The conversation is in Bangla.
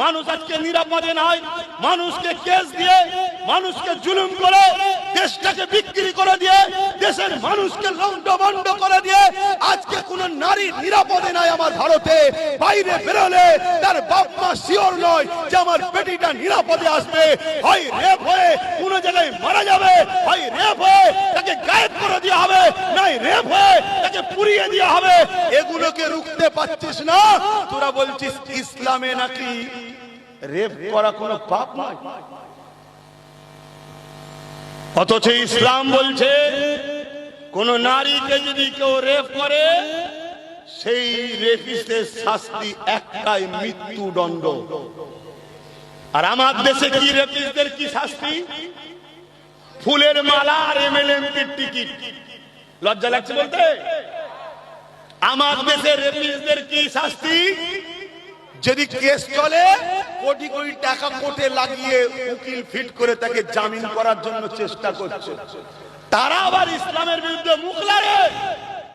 মানুষ আজকে নিরাপদে নাই। মানুষকে কেস দিয়ে, মানুষকে জুলুম করে, দেশটাকে বিক্রি করে দিয়ে, দেশের মানুষকে লন্ডভন্ড করে দিয়ে আজকে কোন নারী নিরাপদে নাই আমার ভারতে। বাইরে বেরোলে তার বাপ মা শিওর নয় যে আমার বেটিটা নিরাপদে আসবে। হয় রেপ হয়ে কোন জায়গায় মারা যাবে, হয় রেপ হয়ে তাকে গায়েব করে দেওয়া হবে, নাই রেপ হয়ে তাকে পুড়িয়ে দেওয়া হবে। এগুলোকে রুখতে পারছিস না, তোরা বলছিস ইসলামে নাকি রেপ করা কোনো পাপ নয়। অথচ ইসলাম বলছে কোন নারীকে যদি কেউ রেপ করে সেই রেপিস্টের শাস্তি একটাই, মৃত্যুদণ্ড। আর আমার দেশে কি রেপিস্টদের কি শাস্তি? ফুলের মালা আর এমএলএমপির টিকিট। লজ্জা লাগছে বলতে? আমার দেশের রেপিস্টদের কি শাস্তি? যদি কেস চলে কোটি কোটি টাকা কোর্টে লাগিয়ে উকিল ফিট করে তাকে জামিন করার জন্য চেষ্টা করছে। তারা আবার ইসলামের বিরুদ্ধে মুখ লাড়ে।